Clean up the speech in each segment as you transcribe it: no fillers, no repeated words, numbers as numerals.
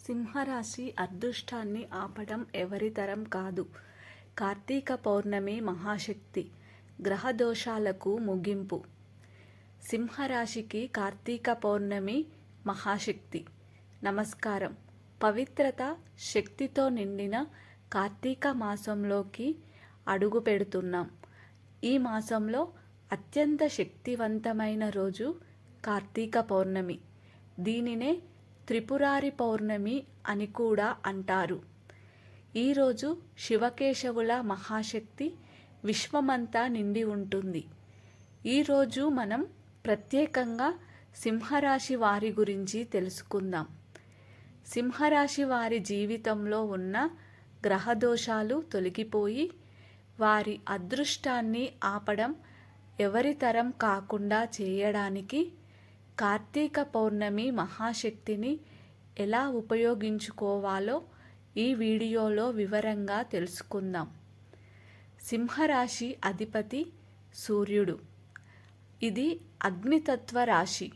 సింహరాశి అదృష్టాన్ని ఆపడం ఎవరితరం కాదు. కార్తీక పౌర్ణమి మహాశక్తి. గ్రహ దోషాలకు ముగింపు. సింహరాశికి కార్తీక పౌర్ణమి మహాశక్తి. నమస్కారం. పవిత్రత, శక్తితో నిండిన కార్తీక మాసంలోకి అడుగు పెడుతున్నాం. ఈ మాసంలో అత్యంత శక్తివంతమైన రోజు కార్తీక పౌర్ణమి. దీనినే త్రిపురారి పౌర్ణమి అని కూడా అంటారు. ఈరోజు శివకేశవుల మహాశక్తి విశ్వమంతా నిండి ఉంటుంది. ఈరోజు మనం ప్రత్యేకంగా సింహరాశి వారి గురించి తెలుసుకుందాం. సింహరాశి వారి జీవితంలో ఉన్న గ్రహదోషాలు తొలగిపోయి వారి అదృష్టాన్ని ఆపడం ఎవరితరం కాకుండా చేయడానికి కార్తీక పౌర్ణమి మహాశక్తిని ఎలా ఉపయోగించుకోవాలో ఈ వీడియోలో వివరంగా తెలుసుకుందాం. సింహరాశి అధిపతి సూర్యుడు. ఇది అగ్నితత్వ రాశి.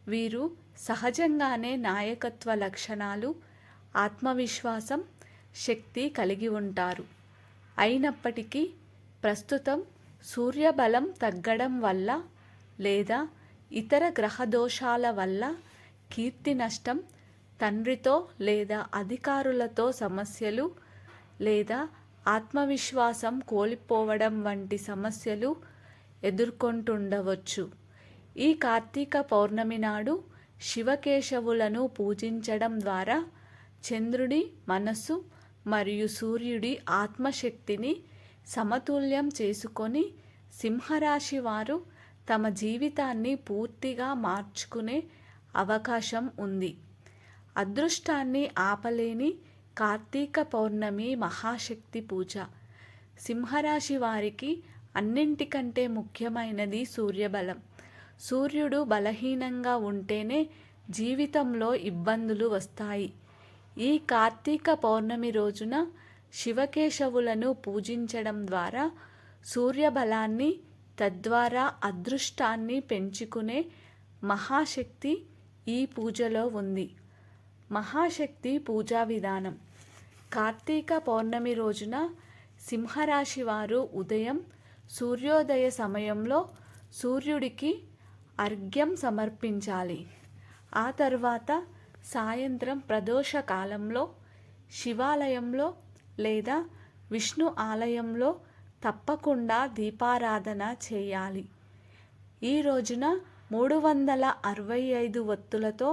వీరు సహజంగానే నాయకత్వ లక్షణాలు, ఆత్మవిశ్వాసం, శక్తి కలిగి ఉంటారు. అయినప్పటికీ ప్రస్తుతం సూర్యబలం తగ్గడం వల్ల లేదా ఇతర గ్రహదోషాల వల్ల కీర్తి నష్టం, తండ్రితో లేదా అధికారులతో సమస్యలు లేదా ఆత్మవిశ్వాసం కోల్పోవడం వంటి సమస్యలు ఎదుర్కొంటుండవచ్చు. ఈ కార్తీక పౌర్ణమి నాడు శివకేశవులను పూజించడం ద్వారా చంద్రుడి మనస్సు మరియు సూర్యుడి ఆత్మశక్తిని సమతుల్యం చేసుకొని సింహరాశి వారు తమ జీవితాన్ని పూర్తిగా మార్చుకునే అవకాశం ఉంది. అదృష్టాన్ని ఆపలేని కార్తీక పౌర్ణమి మహాశక్తి పూజ. సింహరాశి వారికి అన్నింటికంటే ముఖ్యమైనది సూర్యబలం. సూర్యుడు బలహీనంగా ఉంటేనే జీవితంలో ఇబ్బందులు వస్తాయి. ఈ కార్తీక పౌర్ణమి రోజున శివకేశవులను పూజించడం ద్వారా సూర్యబలాన్ని, తద్వారా అదృష్టాన్ని పెంచుకునే మహాశక్తి ఈ పూజలో ఉంది. మహాశక్తి పూజా విధానం. కార్తీక పౌర్ణమి రోజున సింహరాశి వారు ఉదయం సూర్యోదయ సమయంలో సూర్యుడికి అర్ఘ్యం సమర్పించాలి. ఆ తర్వాత సాయంత్రం ప్రదోష కాలంలో శివాలయంలో లేదా విష్ణు ఆలయంలో తప్పకుండా దీపారాధన చేయాలి. ఈ రోజున 365 ఒత్తులతో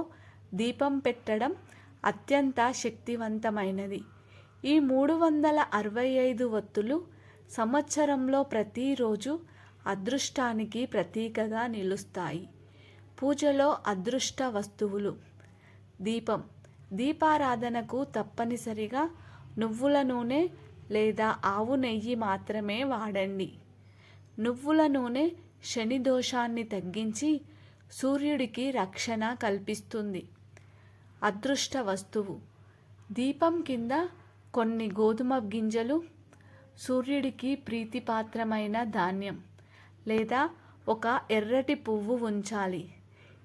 దీపం పెట్టడం అత్యంత శక్తివంతమైనది. ఈ 365 ఒత్తులు సంవత్సరంలో ప్రతిరోజు అదృష్టానికి ప్రతీకగా నిలుస్తాయి. పూజలో అదృష్ట వస్తువులు. దీపం. దీపారాధనకు తప్పనిసరిగా నువ్వుల నూనె లేదా ఆవు నెయ్యి మాత్రమే వాడండి. నువ్వుల నూనె శని దోషాన్ని తగ్గించి సూర్యుడికి రక్షణ కల్పిస్తుంది. అదృష్ట వస్తువు. దీపం కింద కొన్ని గోధుమ గింజలు, సూర్యుడికి ప్రీతిపాత్రమైన ధాన్యం లేదా ఒక ఎర్రటి పువ్వు ఉంచాలి.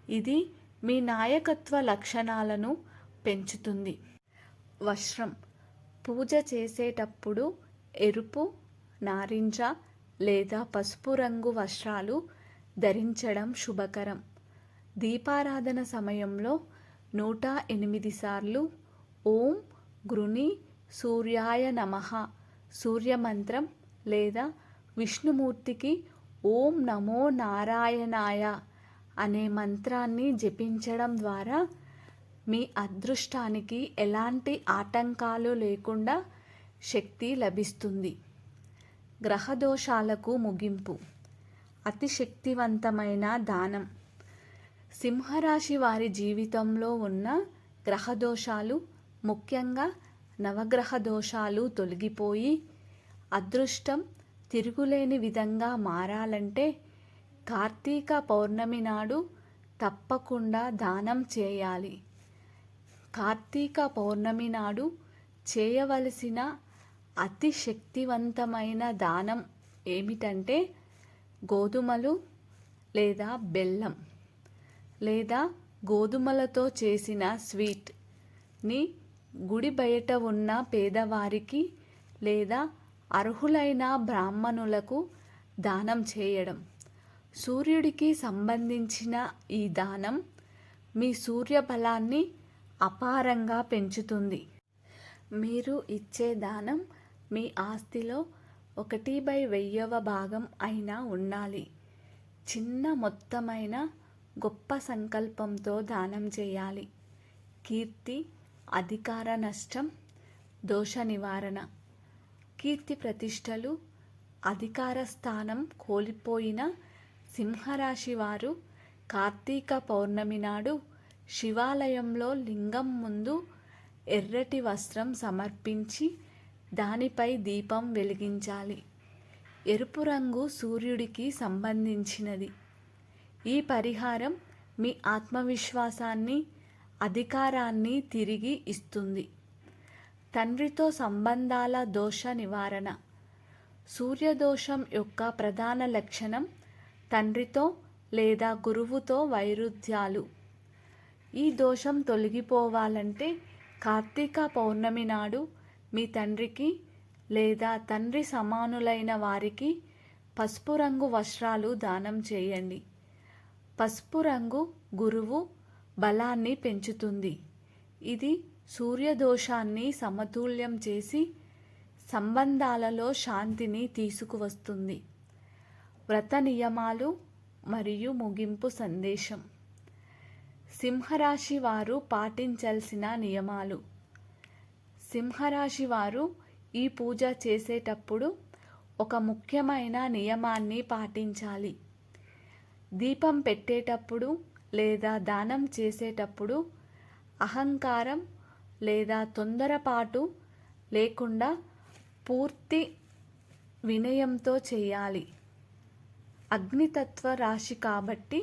ఇది మీ నాయకత్వ లక్షణాలను పెంచుతుంది. వస్త్రం. పూజ చేసేటప్పుడు ఎరుపు, నారింజ లేదా పసుపు రంగు వస్త్రాలు ధరించడం శుభకరం. దీపారాధన సమయంలో 108 సార్లు ఓం గృణి సూర్యాయ నమః సూర్యమంత్రం లేదా విష్ణుమూర్తికి ఓం నమో నారాయణాయ అనే మంత్రాన్ని జపించడం ద్వారా మీ అదృష్టానికి ఎలాంటి ఆటంకాలు లేకుండా శక్తి లభిస్తుంది. గ్రహదోషాలకు ముగింపు. అతి శక్తివంతమైన దానం. సింహరాశి వారి జీవితంలో ఉన్న గ్రహదోషాలు, ముఖ్యంగా నవగ్రహ దోషాలు తొలగిపోయి అదృష్టం తిరుగులేని విధంగా మారాలంటే కార్తీక పౌర్ణమి నాడు తప్పకుండా దానం చేయాలి. కార్తీక పౌర్ణమి నాడు చేయవలసిన అతి శక్తివంతమైన దానం ఏమిటంటే గోధుమలు లేదా బెల్లం లేదా గోధుమలతో చేసిన స్వీట్, గుడి బయట ఉన్న పేదవారికి లేదా అర్హులైన బ్రాహ్మణులకు దానం చేయడం. సూర్యుడికి సంబంధించిన ఈ దానం మీ సూర్యబలాన్ని అపారంగా పెంచుతుంది. మీరు ఇచ్చే దానం మీ ఆస్తిలో 1/1000వ భాగం అయినా ఉండాలి. చిన్న మొత్తమైన గొప్ప సంకల్పంతో దానం చేయాలి. కీర్తి, అధికార నష్టం, దోష నివారణ. కీర్తి ప్రతిష్టలు, అధికార స్థానం కోల్పోయిన సింహరాశి వారు కార్తీక పౌర్ణమి నాడు శివాలయంలో లింగం ముందు ఎర్రటి వస్త్రం సమర్పించి దానిపై దీపం వెలిగించాలి. ఎరుపు రంగు సూర్యుడికి సంబంధించినది. ఈ పరిహారం మీ ఆత్మవిశ్వాసాన్ని, అధికారాన్ని తిరిగి ఇస్తుంది. తండ్రితో సంబంధాల దోష నివారణ. సూర్యదోషం యొక్క ప్రధాన లక్షణం తండ్రితో లేదా గురువుతో వైరుధ్యాలు. ఈ దోషం తొలగిపోవాలంటే కార్తీక పౌర్ణమి నాడు మీ తండ్రికి లేదా తండ్రి సమానులైన వారికి పసుపు రంగు వస్త్రాలు దానం చేయండి. పసుపు రంగు గురువు బలాన్ని పెంచుతుంది. ఇది సూర్యదోషాన్ని సమతుల్యం చేసి సంబంధాలలో శాంతిని తీసుకువస్తుంది. వ్రత నియమాలు మరియు ముగింపు సందేశం. సింహరాశి వారు పాటించాల్సిన నియమాలు. సింహరాశి వారు ఈ పూజ చేసేటప్పుడు ఒక ముఖ్యమైన నియమాన్ని పాటించాలి. దీపం పెట్టేటప్పుడు లేదా దానం చేసేటప్పుడు అహంకారం లేదా తొందరపాటు లేకుండా పూర్తి వినయంతో చేయాలి. అగ్నితత్వ రాశి కాబట్టి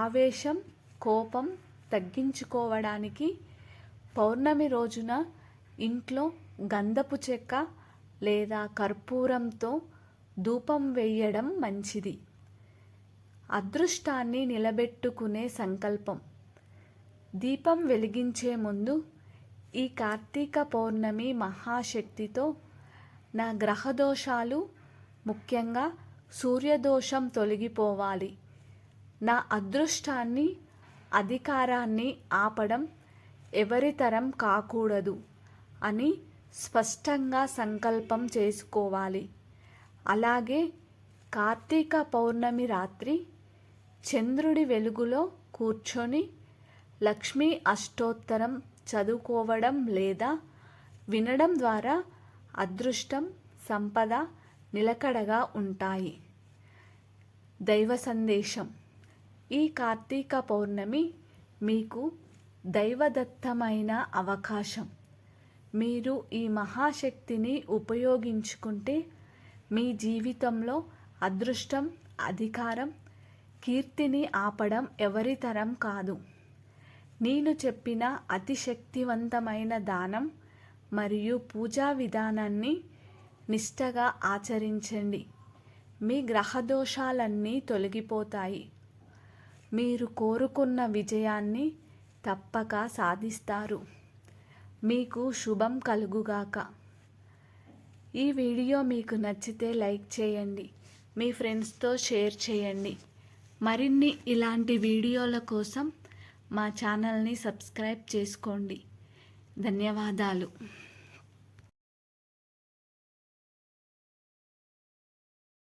ఆవేశం, కోపం తగ్గించుకోవడానికి పౌర్ణమి రోజున ఇంట్లో గంధపు చెక్క లేదా కర్పూరంతో ధూపం వేయడం మంచిది. అదృష్టాన్ని నిలబెట్టుకునే సంకల్పం. దీపం వెలిగించే ముందు ఈ కార్తీక పౌర్ణమి మహాశక్తితో నా గ్రహదోషాలు, ముఖ్యంగా సూర్యదోషం తొలగిపోవాలి. నా అదృష్టాన్ని, అధికారాన్ని ఆపడం ఎవరితరం కాకూడదు అని స్పష్టంగా సంకల్పం చేసుకోవాలి. అలాగే కార్తీక పౌర్ణమి రాత్రి చంద్రుడి వెలుగులో కూర్చొని లక్ష్మీ అష్టోత్తరం చదువుకోవడం లేదా వినడం ద్వారా అదృష్టం, సంపద నిలకడగా ఉంటాయి. దైవ సందేశం. ఈ కార్తీక పౌర్ణమి మీకు దైవదత్తమైన అవకాశం. మీరు ఈ మహాశక్తిని ఉపయోగించుకుంటే మీ జీవితంలో అదృష్టం, అధికారం, కీర్తిని ఆపడం ఎవరితరం కాదు. నేను చెప్పిన అతి శక్తివంతమైన దానం మరియు పూజా విధానాన్ని నిష్ఠగా ఆచరించండి. మీ గ్రహదోషాలన్నీ తొలగిపోతాయి. మీరు కోరుకున్న విజయాన్ని తప్పక సాధిస్తారు. మీకు శుభం కలుగుగాక. ఈ వీడియో మీకు నచ్చితే లైక్ చేయండి, మీ ఫ్రెండ్స్తో షేర్ చేయండి. మరిన్ని ఇలాంటి వీడియోల కోసం మా ఛానల్ని సబ్స్క్రైబ్ చేసుకోండి. ధన్యవాదాలు.